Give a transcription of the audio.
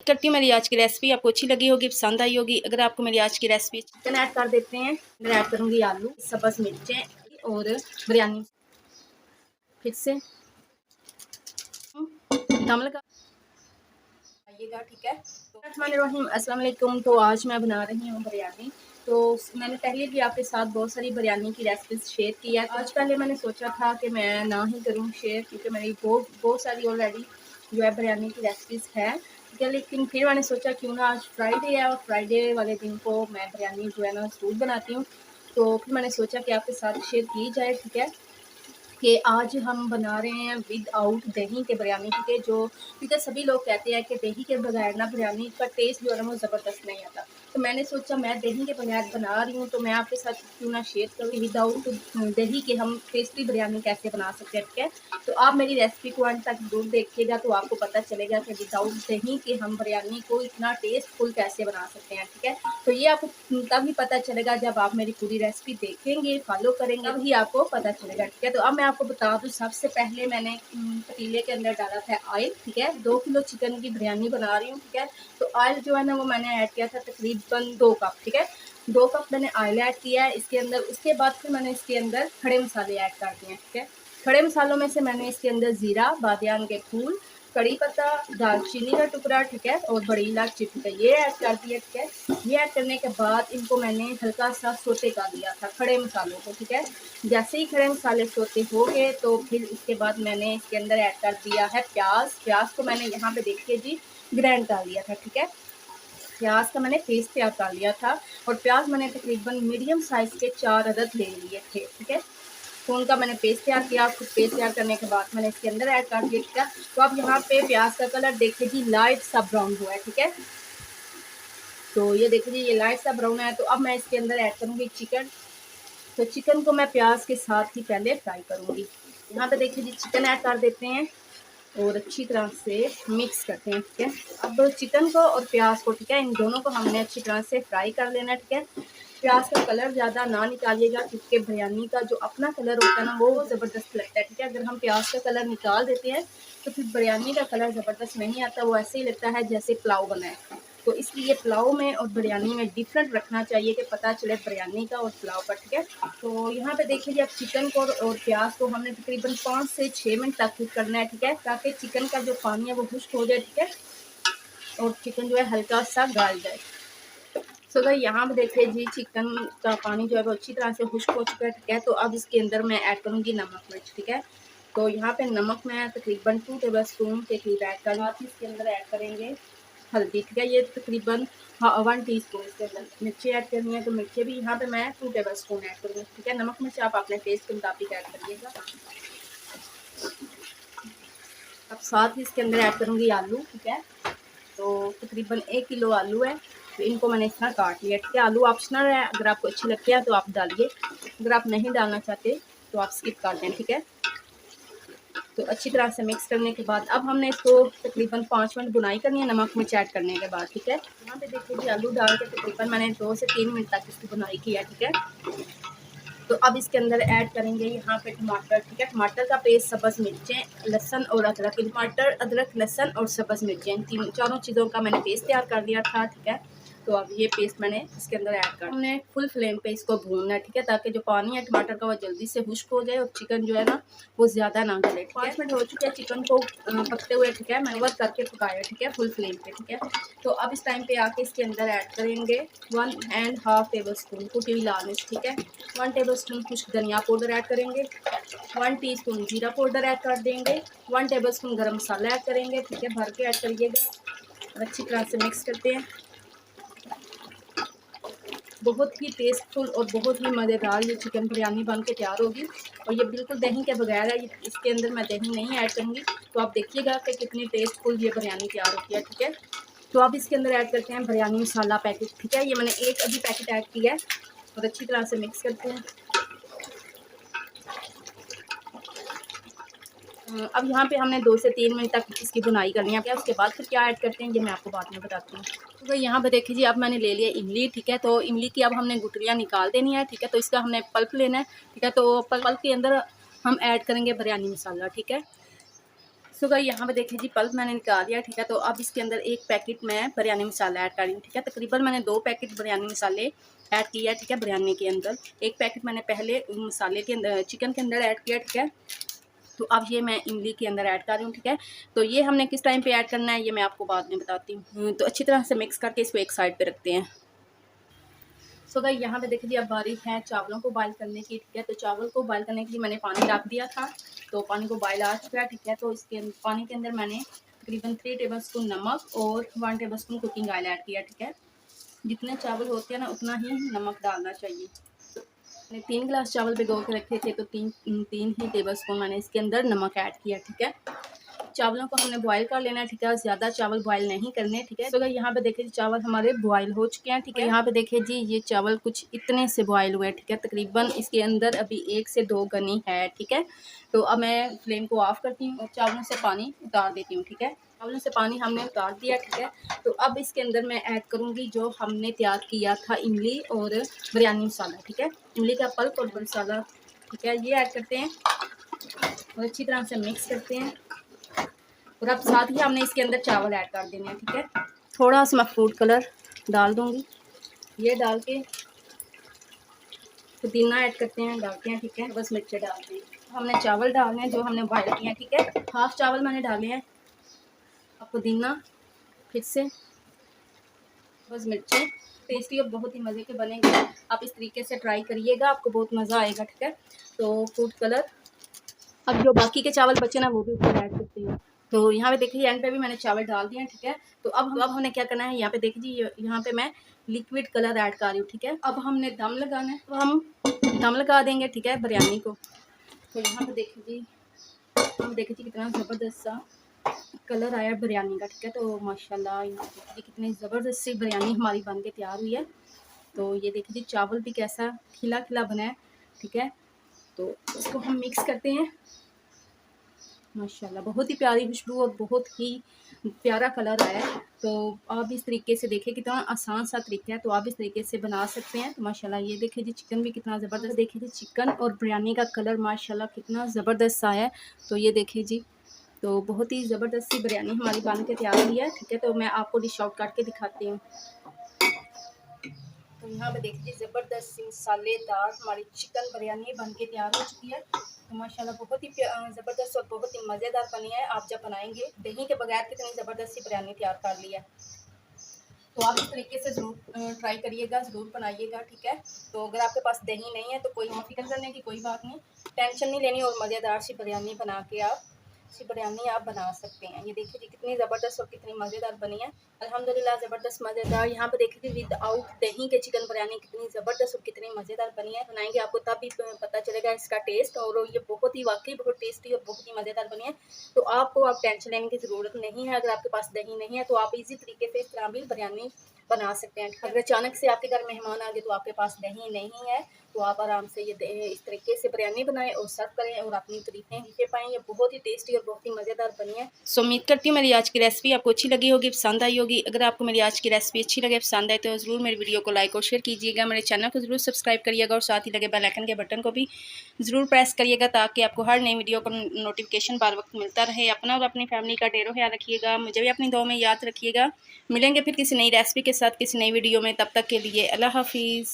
करती हूँ मेरी आज की रेसिपी आपको अच्छी लगी होगी, पसंद आई होगी। अगर आपको मेरी आज की रेसिपी चिकन ऐड कर देते हैं, मैं ऐड करूँगी आलू, सब्ज़ मिर्चें और बिरयानी। फिर से दम लगा आइएगा, ठीक है। तो अस्सलाम वालेकुम। तो आज मैं बना रही हूँ बिरयानी। तो मैंने पहले भी आपके साथ बहुत सारी बिरयानी की रेसिपीज शेयर की है। आज पहले मैंने सोचा था कि मैं ना ही करूँ शेयर, क्योंकि मेरी बहुत सारी ऑलरेडी जो है बिरयानी की रेसिपीज़ है, ठीक है। लेकिन फिर मैंने सोचा क्यों ना आज फ्राइडे है और फ्राइडे वाले दिन को मैं बिरयानी जो है ना ज़रूर बनाती हूँ। तो फिर मैंने सोचा कि आपके साथ शेयर की जाए, ठीक है। कि आज हम बना रहे हैं विदाउट दही के बिरयानी, ठीक है। जो क्योंकि सभी लोग कहते हैं कि दही के बगैर ना बिरयानी का टेस्ट जो है ना वो ज़बरदस्त नहीं आता। तो मैंने सोचा मैं दही के बगैर बना रही हूँ, तो मैं आपके साथ क्यों ना शेयर करूँ विदाउट दही के हम टेस्टी बिरयानी कैसे बना सकते हैं, ठीक है। तो आप मेरी रेसिपी को अंत तक जरूर देखिएगा, तो आपको पता चलेगा कि विदाउट दही के हम बिरयानी को इतना टेस्टफुल कैसे बना सकते हैं, ठीक है। तो ये आपको तभी पता चलेगा जब आप मेरी पूरी रेसिपी देखेंगे, फॉलो करेंगे, तभी आपको पता चलेगा, ठीक है। तो अब मैं आपको बता दूं, सबसे पहले मैंने पतीले के अंदर डाला था ऑयल, ठीक है। 2 किलो चिकन की बिरयानी बना रही हूँ, ठीक है। तो ऑयल जो है ना वो मैंने ऐड किया था तकरीबन 2 कप, ठीक है। 2 कप मैंने ऑयल ऐड किया है इसके अंदर। उसके बाद फिर मैंने इसके अंदर खड़े मसाले ऐड कर दिए हैं, ठीक है। खड़े मसालों में से मैंने इसके अंदर ज़ीरा, बादियान के फूल, कड़ी पत्ता, दालचीनी का टुकड़ा, ठीक है, और बड़ी इलायची, ठीक है, ये ऐड कर दिया, ठीक है। ये ऐड करने के बाद इनको मैंने हल्का सा सोते कर दिया था खड़े मसालों को, ठीक है। जैसे ही खड़े मसाले सोते हो गए तो फिर उसके बाद मैंने इसके अंदर ऐड कर दिया है प्याज को मैंने यहाँ पे देखिए जी ग्राइंड कर लिया था, ठीक है। प्याज का मैंने पेस्ट तैयार कर लिया था और प्याज मैंने तकरीबन मीडियम साइज़ के 4 अदद ले लिए थे, ठीक है। तो उनका मैंने पेस्ट तैयार किया। कुछ पेस्ट तैयार करने के बाद मैंने इसके अंदर ऐड कर दिया, ठीक है। तो अब यहाँ पे प्याज का कलर देखिए जी लाइट सा ब्राउन हुआ है, ठीक है। तो ये देखिए जी ये लाइट सा ब्राउन है। तो अब मैं इसके अंदर ऐड करूँगी चिकन। तो चिकन को मैं प्याज के साथ ही पहले फ्राई करूँगी। यहाँ पे देखिए जी चिकन ऐड कर देते हैं और अच्छी तरह से मिक्स करते हैं, ठीक है। अब चिकन को और प्याज को, ठीक है, इन दोनों को हमने अच्छी तरह से फ्राई कर लेना है, ठीक है। प्याज का कलर ज़्यादा ना निकालिएगा, क्योंकि बिरयानी का जो अपना कलर होता है ना वो ज़बरदस्त लगता है, ठीक है। अगर हम प्याज का कलर निकाल देते हैं तो फिर बिरयानी का कलर ज़बरदस्त नहीं आता, वो ऐसे ही लगता है जैसे पुलाव बना है। तो इसलिए पुलाव में और बिरयानी में डिफरेंट रखना चाहिए कि पता चले बिरयानी का और पुलाव का, ठीक है। तो यहाँ पे देखिए जी अब चिकन को और प्याज को हमने तकरीबन 5 से 6 मिनट तक कुक करना है, ठीक है, ताकि चिकन का जो पानी है वो खुश्क हो जाए, ठीक है, और चिकन जो है हल्का सा गाल जाए। सो तो यहाँ पे देखिए जी चिकन का पानी जो है वो अच्छी तरह से खुश्क हो चुका है, ठीक है। तो अब इसके अंदर मैं ऐड करूँगी नमक मिर्च, ठीक है। तो यहाँ पे नमक मैं तकरीबन 2 टेबल स्पून के करीब ऐड कर रही। इसके अंदर ऐड करेंगे हल्दी, ठीक है, ये तकरीबन 1 टीस्पून इसके अंदर मिर्ची ऐड करनी है। तो मिर्ची भी यहाँ पे मैं 2 टेबल स्पून ऐड करूँगी, ठीक है। नमक मिर्च आप अपने टेस्ट के मुताबिक ऐड करिएगा। अब साथ ही इसके अंदर ऐड करूँगी आलू, ठीक है। तो तकरीबन 1 किलो आलू है, तो इनको मैंने इस तरह काट लिया, ठीक है। आलू ऑप्शनल है, अगर आपको अच्छी लगती है तो आप डालिए, अगर आप नहीं डालना चाहते तो आप स्किप कर दें, ठीक है। तो अच्छी तरह से मिक्स करने के बाद अब हमने इसको तकरीबन 5 मिनट बुनाई करनी है नमक मिर्च ऐड करने के बाद, ठीक है। यहाँ पे देखिए जी आलू डाल के तकरीबन मैंने 2 से 3 मिनट तक इसकी बुनाई किया, ठीक है। तो अब इसके अंदर ऐड करेंगे यहाँ पे टमाटर, ठीक है। टमाटर का पेस्ट, सब्ज़ मिर्चें, लहसुन और अदरक। टमाटर, अदरक, लहसुन और सब्ज़ मिर्चें, इन चारों चीज़ों का मैंने पेस्ट तैयार कर लिया था, ठीक है। तो अब ये पेस्ट मैंने इसके अंदर ऐड कर, हमने फुल फ्लेम पे इसको भूनना है, ठीक है, ताकि जो पानी है टमाटर का वो जल्दी से खुश्क हो जाए और चिकन जो है ना वो ज़्यादा ना गले। 5 मिनट हो चुके हैं चिकन को पकते हुए, ठीक है। मैंने वर्क करके पकाया, ठीक है, फुल फ्लेम पे, ठीक है। तो अब इस टाइम पे आके इसके अंदर ऐड करेंगे 1½ टेबल स्पून कुटी हुई लाल मिर्च, ठीक है। 1 टेबल स्पून खुश्क धनिया पाउडर ऐड करेंगे, 1 टीस्पून जीरा पाउडर ऐड कर देंगे, 1 टेबल स्पून गरम मसाला ऐड करेंगे, ठीक है, भर के ऐड करिएगा और अच्छी तरह से मिक्स करते हैं। बहुत ही टेस्टफुल और बहुत ही मज़ेदार ये चिकन बिरयानी बन के तैयार होगी और ये बिल्कुल दही के बगैर है, इसके अंदर मैं दही नहीं ऐड करूँगी। तो आप देखिएगा कि कितनी टेस्टफुल ये बिरयानी तैयार होती है, ठीक है। तो अब इसके अंदर ऐड करते हैं बिरयानी मसाला पैकेट, ठीक है, ये मैंने एक अभी पैकेट ऐड किया है और अच्छी तरह से मिक्स करते हैं। अब यहाँ पे हमने 2 से 3 मिनट तक इसकी बुनाई करनी है, क्या उसके बाद फिर क्या ऐड करते हैं ये मैं आपको बाद में बताती हूँ। तो यहाँ पे देखिए जी अब मैंने ले लिया इमली, ठीक है। तो इमली की अब हमने गुठलियाँ निकाल देनी है, ठीक है। तो इसका हमने पल्प लेना है, ठीक है। तो पल्प के अंदर हम ऐड करेंगे बिरयानी मसाला, ठीक है। सो गाइस यहाँ पे देखिए जी पल्प मैंने निकाल दिया, ठीक है। तो अब इसके अंदर एक पैकेट मैं बिरयानी मसाला ऐड कर रही हूँ, ठीक है। तकरीबन मैंने 2 पैकेट बिरयानी मसाले ऐड किया, ठीक है। बिरयानी के अंदर एक पैकेट मैंने पहले मसाले के अंदर चिकन के अंदर ऐड किया, ठीक है। तो अब ये मैं इमली के अंदर ऐड कर रही हूँ, ठीक है। तो ये हमने किस टाइम पे ऐड करना है ये मैं आपको बाद में बताती हूँ। तो अच्छी तरह से मिक्स करके इसको एक साइड पे रखते हैं। सो गाइस यहाँ पे देखिए अब बारी है चावलों को बॉयल करने की, ठीक है। तो चावल को बॉयल करने के लिए मैंने पानी रख दिया था, तो पानी को बॉयल आ चुका है, ठीक है। तो इसके पानी के अंदर मैंने तकरीबन 3 टेबलस्पून नमक और 1 टेबलस्पून कुकिंग ऑयल ऐड किया, ठीक है। जितने चावल होते हैं ना उतना ही नमक डालना चाहिए। मैंने 3 गिलास चावल भिगो के रखे थे, तो तीन ही टेबलस्पून मैंने इसके अंदर नमक ऐड किया, ठीक है। चावलों को हमने बॉयल कर लेना है, ठीक है। ज़्यादा चावल बॉयल नहीं करने, ठीक है। तो अगर यहाँ पे देखिए चावल हमारे बॉयल हो चुके हैं, ठीक है। यहाँ पे देखिए जी ये चावल कुछ इतने से बॉयल हुए हैं, ठीक है। तकरीबन इसके अंदर अभी 1 से 2 गनी है, ठीक है। तो अब मैं फ्लेम को ऑफ करती हूँ और चावलों से पानी उतार देती हूँ, ठीक है। चावलों से पानी हमने उतार दिया, ठीक है। तो अब इसके अंदर मैं ऐड करूँगी जो हमने तैयार किया था इमली और बिरयानी मसाला, ठीक है। इमली का पल्प और मसाला, ठीक है, ये ऐड करते हैं और अच्छी तरह से मिक्स करते हैं। और अब साथ ही हमने इसके अंदर चावल ऐड कर देने हैं, ठीक है। थोड़ा सा मैं फूड कलर डाल दूँगी, ये डाल के पुदीना ऐड करते हैं, डालते हैं, ठीक है। बस मिर्चें डालते हैं। हमने चावल डालने हैं जो हमने बॉयल किए हैं, ठीक है। हाफ चावल मैंने डाले हैं। अब पुदीना फिर से, बस मिर्चें। टेस्टी और बहुत ही मज़े के बनेंगे, आप इस तरीके से ट्राई करिएगा, आपको बहुत मज़ा आएगा, ठीक है। तो फूड कलर, अब जो बाकी के चावल बचे ना वो भी ऊपर ऐड करती हूँ। तो यहाँ पे देखिए एंड पे भी मैंने चावल डाल दिए हैं, ठीक है। तो अब हमने क्या करना है, यहाँ पे देखिए जी यहाँ पे मैं लिक्विड कलर ऐड कर रही हूँ, ठीक है। अब हमने दम लगाना है, तो हम दम लगा देंगे, ठीक है, बिरयानी को। तो यहाँ पे देखिए जी हम देखिए जी कितना ज़बरदस्त सा कलर आया बिरयानी का, ठीक है। तो माशाल्लाह यहाँ देखिए कितनी ज़बरदस्त सी बिरयानी हमारी बन के तैयार हुई है। तो ये देखिए जी चावल भी कैसा खिला खिला बना है, ठीक है। तो इसको हम मिक्स करते हैं। माशाल्लाह बहुत ही प्यारी खुशबू और बहुत ही प्यारा कलर आया है। तो आप इस तरीके से देखिए कितना आसान सा तरीका है, तो आप इस तरीके से बना सकते हैं। तो माशाल्लाह ये देखिए जी चिकन भी कितना ज़बरदस्त, देखिए जी चिकन और बिरयानी का कलर माशाल्लाह कितना ज़बरदस्त सा है। तो ये देखिए जी तो बहुत ही ज़बरदस्त सी बिरयानी हमारी बन के तैयार हुई है, ठीक है। तो मैं आपको डिश आउट करके दिखाती हूँ। तो यहाँ पे देखिए ज़बरदस्त सी मसालेदार हमारी चिकन बिरयानी बन के तैयार हो चुकी है। तो माशाल्लाह बहुत ही ज़बरदस्त और बहुत ही मज़ेदार बनी है। आप जब बनाएंगे दही के बगैर कितनी ज़बरदस्त सी बिरयानी तैयार कर ली है। तो आप इस तरीके से ज़रूर ट्राई करिएगा, ज़रूर बनाइएगा, ठीक है। तो अगर आपके पास दही नहीं है तो कोई फिक्र करने की कोई बात नहीं, टेंशन नहीं लेनी और मज़ेदार सी बिरयानी बना के आप बिरयानी आप बना सकते हैं। ये देखिए जी कितनी ज़बरदस्त और कितनी मज़ेदार बनी है। अल्हम्दुलिल्लाह ज़बरदस्त मज़ेदार। यहाँ पे देखिए विदाउट दही के चिकन बिरयानी कितनी ज़बरदस्त और कितनी मज़ेदार बनी है। बनाएंगे आपको तब भी पता चलेगा इसका टेस्ट, और ये बहुत ही वाकई बहुत टेस्टी और बहुत ही मज़ेदार बनी है। तो आपको आप टेंशन लेने की ज़रूरत नहीं है। अगर आपके पास दही नहीं है तो आप इजी तरीके से इस तरह भी बिरयानी बना सकते हैं। अगर अचानक से आपके घर मेहमान आ गए तो आपके पास दही नहीं है तो आप आराम से ये इस तरीके से बिरयानी बनाएं और सर्व करें और अपनी तारीफें पाएँ। ये बहुत ही टेस्टी और बहुत ही मज़ेदार बनी है। सो उम्मीद करती हूँ मेरी आज की रेसिपी आपको अच्छी लगी होगी, पसंद आई होगी। अगर आपको मेरी आज की रेसिपी अच्छी लगे, पसंद आए तो ज़रूर मेरी वीडियो को लाइक और शेयर कीजिएगा। मेरे चैनल को ज़रूर सब्सक्राइब करिएगा और साथ ही लगे बेल आइकन के बटन को भी ज़रूर प्रेस करिएगा ताकि आपको हर नई वीडियो का नोटिफिकेशन बार वक्त मिलता रहे। अपना और अपनी फैमिली का ढेरों ख्याल रखिएगा, मुझे भी अपनी दुआ में याद रखिएगा। मिलेंगे फिर किसी नई रेसिपी के साथ किसी नई वीडियो में, तब तक के लिए अल्लाह हाफिज़।